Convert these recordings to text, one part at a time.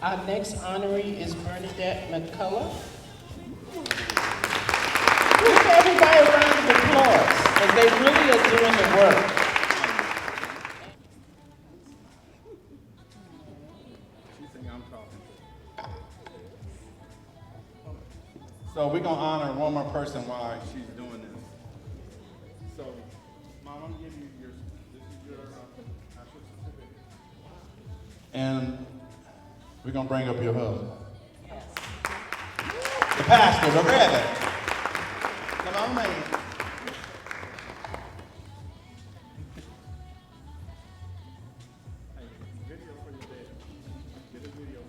Our next honoree is Bernadette McCullar. Give everybody a round of applause, because they really are doing the work. So we're gonna honor one more person while she's doing this. So, Mom, I'm gonna give you this is your national certificate. And we're gonna bring up your husband. Yes. The pastor, the Reba. Come on, man. Video for your dad. Get a video.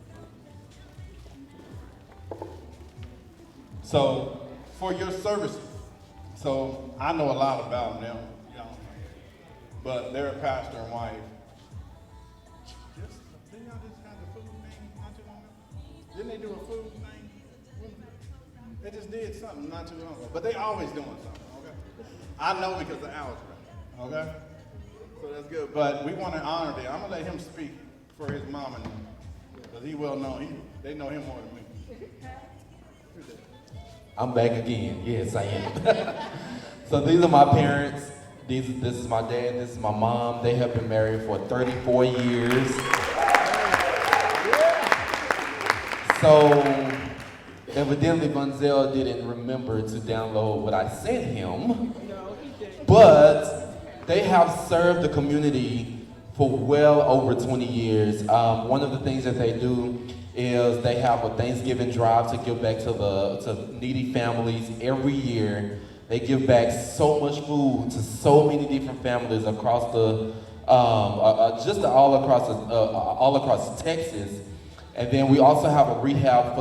So, for your services, so I know a lot about them, you know, but they're a pastor and wife. Didn't y'all just have the food thing not too long ago? Didn't they do a food thing? They just did something not too long ago, but they always doing something, okay? I know because of algebra, okay? So that's good, but we want to honor them. I'm gonna let him speak for his mom and them, because he well known, they know him more than me. I'm back again. Yes, I am. So these are my parents. This is my dad. This is my mom. They have been married for 34 years. So evidently Vonzell didn't remember to download what I sent him. But they have served the community for well over 20 years. One of the things that they do is they have a Thanksgiving drive to give back to needy families every year. They give back so much food to so many different families across the, all across Texas. And then we also have a rehab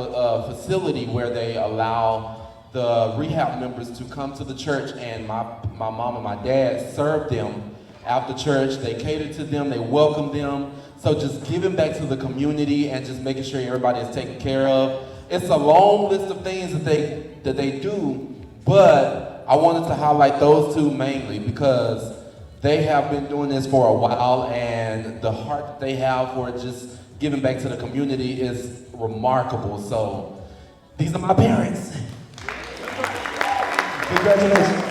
facility where they allow the rehab members to come to the church, and my mom and my dad serve them after church. They cater to them, they welcome them. So just giving back to the community and just making sure everybody is taken care of. It's a long list of things that they do, but I wanted to highlight those two mainly because they have been doing this for a while, and the heart that they have for just giving back to the community is remarkable. So these are my parents. Congratulations.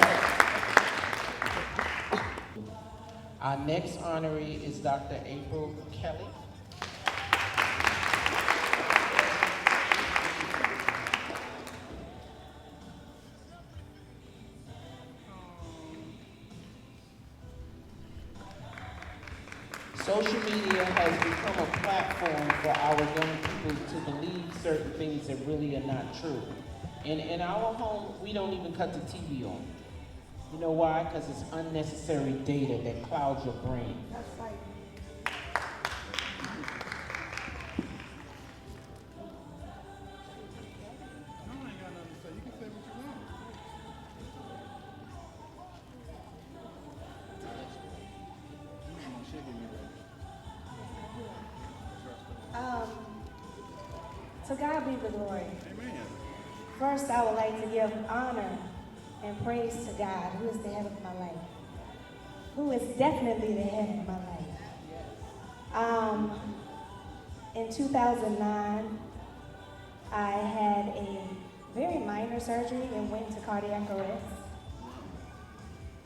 Our next honoree is Dr. April Kelly. Social media has become a platform for our young people to believe certain things that really are not true. In our home, we don't even cut the TV on. You know why? Because it's unnecessary data that clouds your brain. That's right. To God be the glory. Amen. First, I would like to give honor and praise to God, who is the head of my life, who is definitely the head of my life. In 2009, I had a very minor surgery and went into cardiac arrest.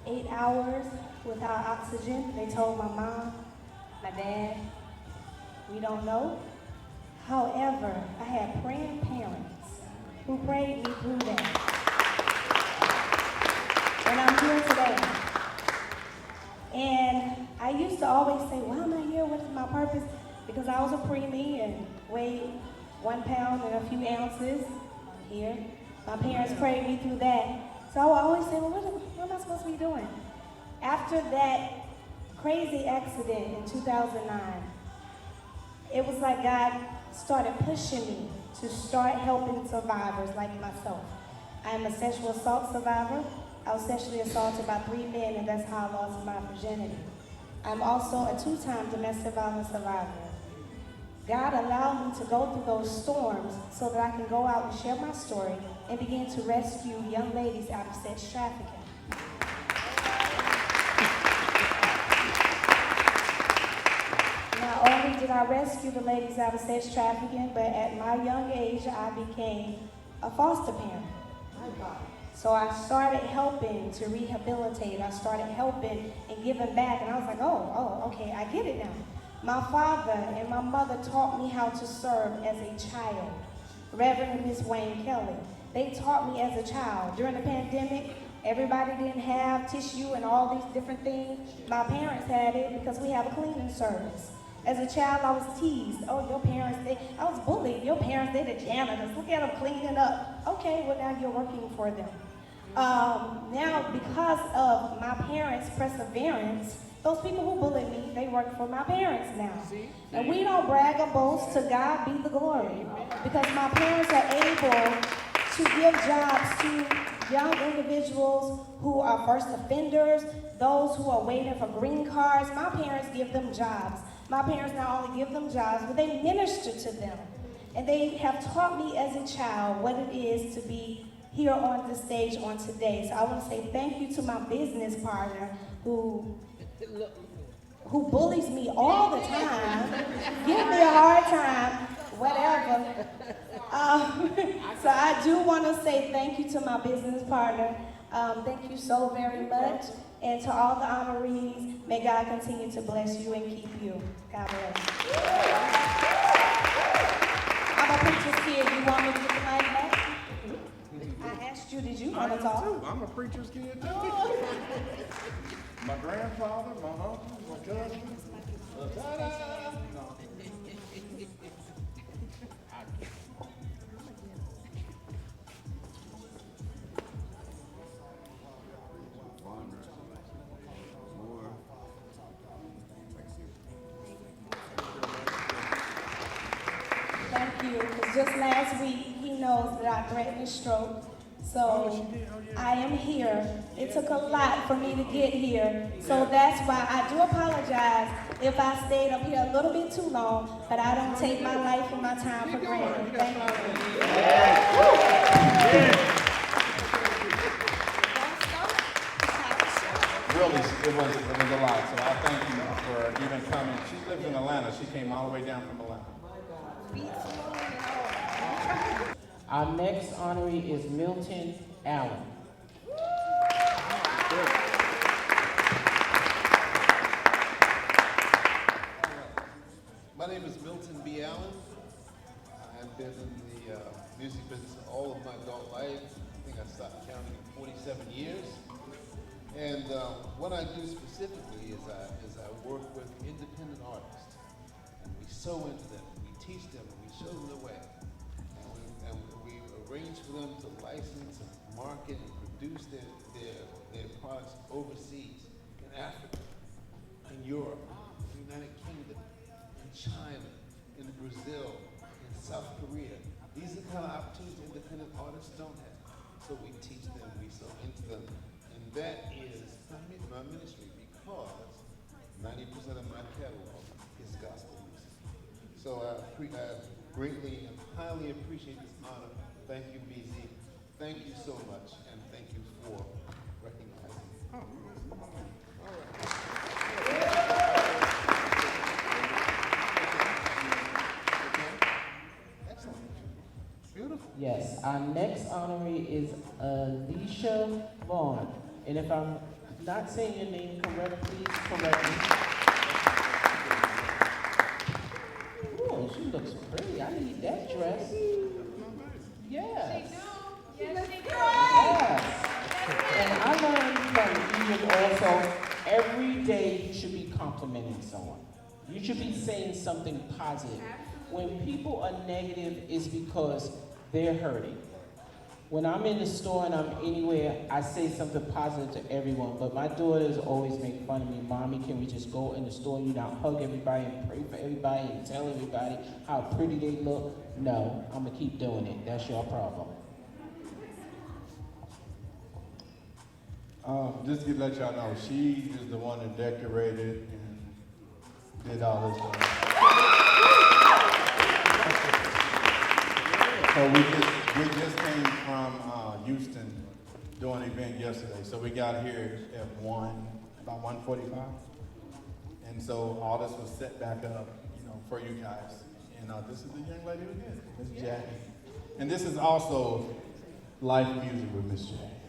8 hours without oxygen. They told my mom, my dad, we don't know. However, I had praying parents who prayed me through that. And I'm here today. And I used to always say, why am I here? What is my purpose? Because I was a preemie and weighed 1 pound and a few ounces. I'm here. My parents prayed me through that. So I would always say, well, what am I supposed to be doing? After that crazy accident in 2009, it was like God started pushing me to start helping survivors like myself. I am a sexual assault survivor. I was sexually assaulted by 3 men, and that's how I lost my virginity. I'm also a 2-time domestic violence survivor. God allowed me to go through those storms so that I can go out and share my story and begin to rescue young ladies out of sex trafficking. Not only did I rescued the ladies out of sex trafficking, but at my young age, I became a foster parent. So I started helping to rehabilitate. I started helping and giving back, and I was like, oh, okay, I get it now. My father and my mother taught me how to serve as a child. Reverend and Miss Wayne Kelly. They taught me as a child. During the pandemic, everybody didn't have tissue and all these different things. My parents had it because we have a cleaning service. As a child, I was teased. Oh, your parents, I was bullied. Your parents, they the janitors. Look at them cleaning up. Okay, well now you're working for them. Now, because of my parents' perseverance, those people who bullied me, they work for my parents now. And we don't brag or boast, to God be the glory. Because my parents are able to give jobs to young individuals who are first offenders, those who are waiting for green cards. My parents give them jobs. My parents not only give them jobs, but they minister to them. And they have taught me as a child what it is to be here on the stage on today. So I want to say thank you to my business partner who bullies me all the time, give me a hard time, whatever. So I do want to say thank you to my business partner. Thank you so very much. And to all the honorees, may God continue to bless you and keep you. God bless. I'm a preacher's kid. You want me to get the mic back? I asked you, did you want to talk? Too. I'm a preacher's kid too. My grandfather, my uncle, my cousin. No. Thank you, because just last week, he knows that I threatened a stroke. So I am here. It took a lot for me to get here. So that's why I do apologize if I stayed up here a little bit too long, but I don't take my life and my time for granted. Thank you. Really, it was a lot. So I thank you for even coming. She lives in Atlanta. She came all the way down from Atlanta. Our next honoree is Milton Allen. My name is Milton B. Allen. I've been in the music business all of my adult life. I think I stopped counting 47 years. And what I do specifically is I work with independent artists. And we sew into them, we teach them, we show them the way. And we arrange for them to license and market and produce their products overseas, in Africa, in Europe, in the United Kingdom, in China, in Brazil, in South Korea. These are the kind of opportunities independent artists don't have. So we teach them, we sew into them. And that is my ministry, because 90% of my catalog is gospel music. So I greatly and highly appreciate this honor. Thank you, BZ. Thank you so much, and thank you for recognizing me. Excellent. Beautiful. Yes, our next honoree is Alicia Vaughn. And if I'm not saying your name correct, please correct me. Oh, she looks pretty. I need that dress. Yes. Yes. And I learned from Egypt also, every day you should be complimenting someone. You should be saying something positive. When people are negative, it's because they're hurting. When I'm in the store and I'm anywhere, I say something positive to everyone. But my daughters always make fun of me. Mommy, can we just go in the store and you not hug everybody and pray for everybody and tell everybody how pretty they look? No, I'm gonna keep doing it. That's your problem. Just to let y'all know, she is the one that decorated and did all this stuff. So we just came from Houston doing an event yesterday. So we got here at about 1:45. And so all this was set back up, for you guys. And this is the young lady who did it, Miss Jackie. And this is also live music with Miss Jackie.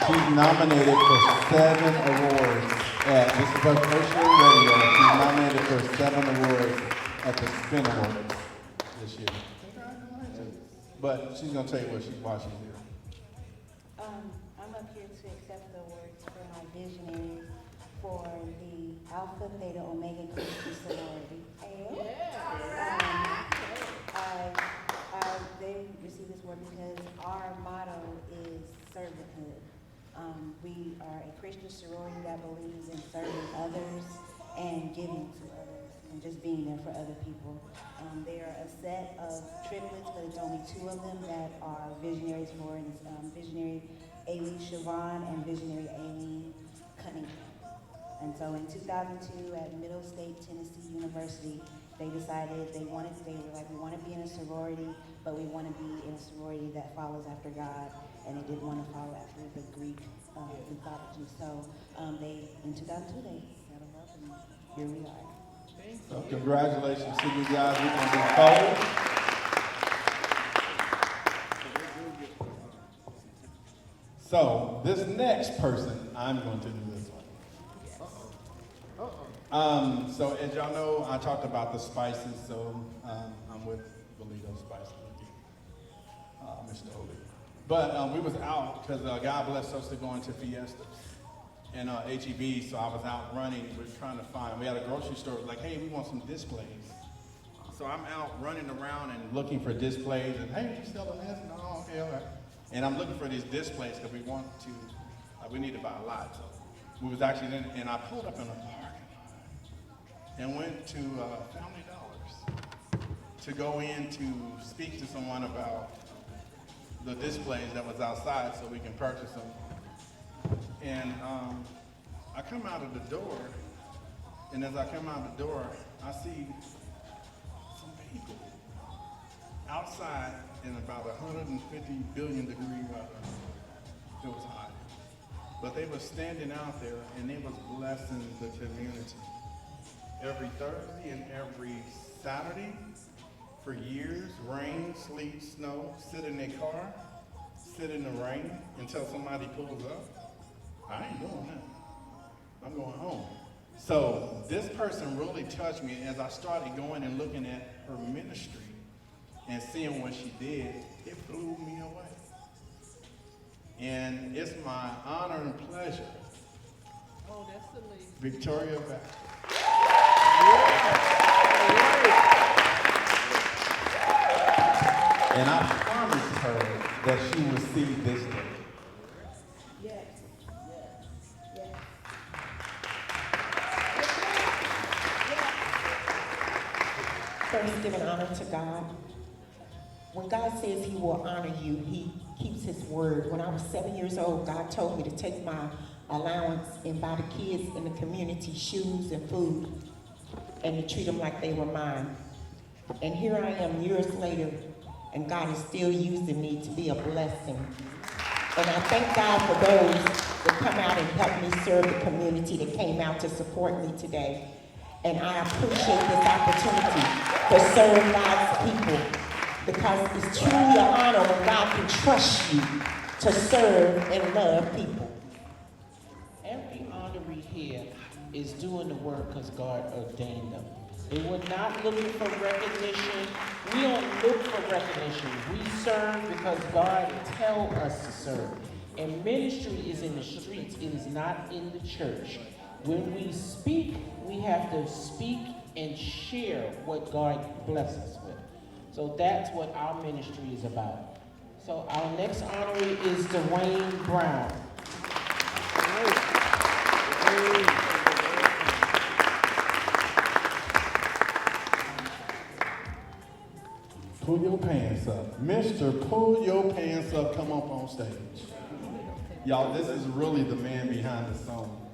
She's nominated for 7 awards this is her first year in radio. She's nominated for 7 awards at the Spin Awards this year. But she's gonna tell you what why she's here. I'm up here to accept the awards for my visionaries for the Alpha Theta Omega Christian sorority. They received this award because our motto is servanthood. We are a Christian sorority that believes in serving others and giving to others and just being there for other people. They are a set of triplets, but it's only 2 of them that are visionaries for, and it's visionary Aileen Siobhan and visionary Aileen Cunningham. And so in 2002 at Middle State Tennessee University, they decided they were like, we want to be in a sorority, but we want to be in a sorority that follows after God, and they didn't want to follow after the Greek mythology. So in 2002, they settled up, and here we are. So congratulations to you guys. We're going to be cold. So this next person, I'm going to do this one. So as y'all know, I talked about the spices, so I'm with Bolito Spices, Mr. Oli. But we was out because God blessed us to go into Fiestas and HEB, so I was out running. We were trying to find, we had a grocery store, like, hey, we want some displays. So I'm out running around and looking for displays, and hey, you selling this? No, okay, all right. And I'm looking for these displays because we want to, we need to buy a lot. So we was actually in, and I pulled up in a parking lot and went to Family Dollars to go in to speak to someone about the displays that was outside so we can purchase them. And I come out of the door, and as I come out the door, I see some people outside in about 150 billion degree weather. It was hot. But they were standing out there and they was blessing the community. Every Thursday and every Saturday for years, rain, sleet, snow, sit in their car, sit in the rain until somebody pulls up. I ain't doing that. I'm going home. So this person really touched me as I started going and looking at her ministry and seeing what she did. It blew me away. And it's my honor and pleasure. Oh, that's the lead. Victoria Back. And I promised her that she would see this day. Yes. Yes. First, giving honor to God. When God says he will honor you, he keeps his word. When I was 7 years old, God told me to take my allowance and buy the kids in the community shoes and food and to treat them like they were mine. And here I am years later, and God is still using me to be a blessing. And I thank God for those that come out and help me serve the community that came out to support me today. And I appreciate this opportunity to serve God's people, because it's truly an honor when God can trust you to serve and love people. Every honoree here is doing the work because God ordained them. They were not looking for recognition. We don't look for recognition. We serve because God tells us to serve. And ministry is in the streets. It is not in the church. When we speak, we have to speak and share what God blesses us with. So that's what our ministry is about. So our next honoree is Dwayne Brown. Pull your pants up. Mr. Pull Your Pants Up, come up on stage. Y'all, this is really the man behind the song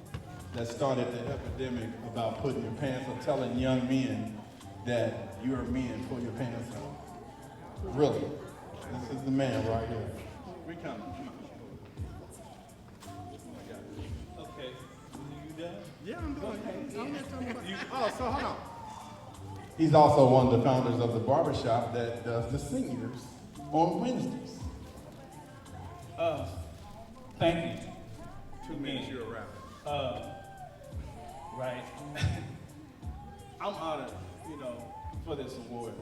that started the epidemic about putting your pants up, telling young men that you're men, pull your pants up. Really. This is the man right here. We coming. Come on. Okay. When you You done? Yeah, I'm doing it. I'm not talking about you. Oh, so hold on. He's also one of the founders of the barbershop that does the seniors on Wednesdays. Thank you. 2 minutes, you're a rapper. Right. I'm honored, you know, for this award.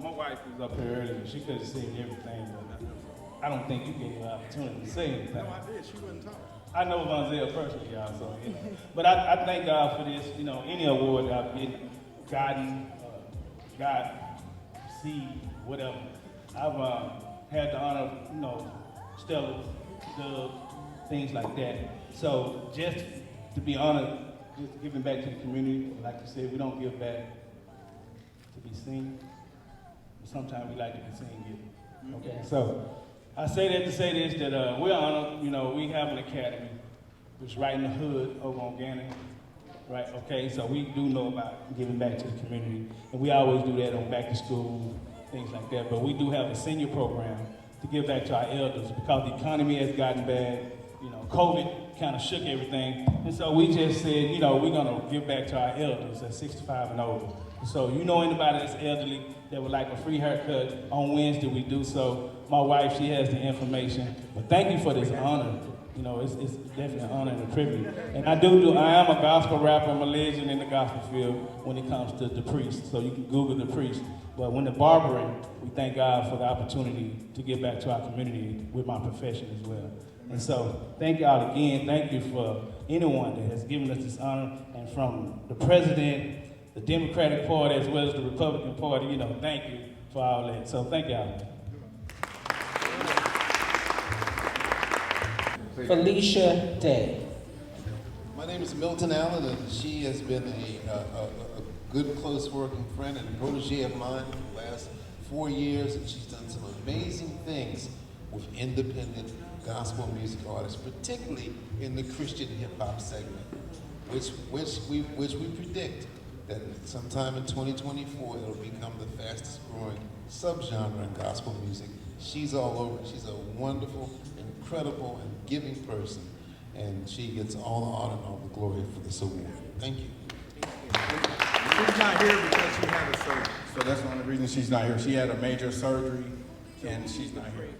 My wife was up here earlier. She could have said everything, but I don't think you gave her an opportunity to say anything. No, I did. She wouldn't talk. I know Vonzell personally, y'all, so, you know. But I thank God for this, you know, any award that I've been gotten, God, received, whatever. I've had the honor of, you know, Stella, Doug, things like that. So just to be honored, just giving back to the community, like you said, we don't give back to be seen. But sometimes we like to be seen giving. Okay, so I say that to say this, that we're honored, you know, we have an academy, which is right in the hood over on Gannon, right? Okay, so we do know about giving back to the community, and we always do that on back to school, things like that, but we do have a senior program to give back to our elders because the economy has gotten bad. You know, COVID kind of shook everything, and so we just said, you know, we're gonna give back to our elders at 65 and over. So you know anybody that's elderly that would like a free haircut on Wednesday, we do so. My wife, she has the information. But thank you for this honor. You know, it's definitely an honor and a privilege. And I am a gospel rapper. I'm a legend in the gospel field when it comes to the priest. So you can Google the priest. But when the barbering, we thank God for the opportunity to give back to our community with my profession as well. And so thank y'all again. Thank you for anyone that has given us this honor. And from the president, the Democratic Party, as well as the Republican Party, you know, thank you for all that. So thank y'all. Felicia Day. My name is Milton Allen, and she has been a good, close working friend and protege of mine for the last 4 years, and she's done some amazing things with independent gospel music artists, particularly in the Christian hip hop segment, which we predict that sometime in 2024 it'll become the fastest growing subgenre in gospel music. She's all over it. She's a wonderful, incredible, and giving person, and she gets all the honor and all the glory for this award. Thank you. She's not here because she had a surgery. So that's the only reason she's not here. She had a major surgery, and she's not here.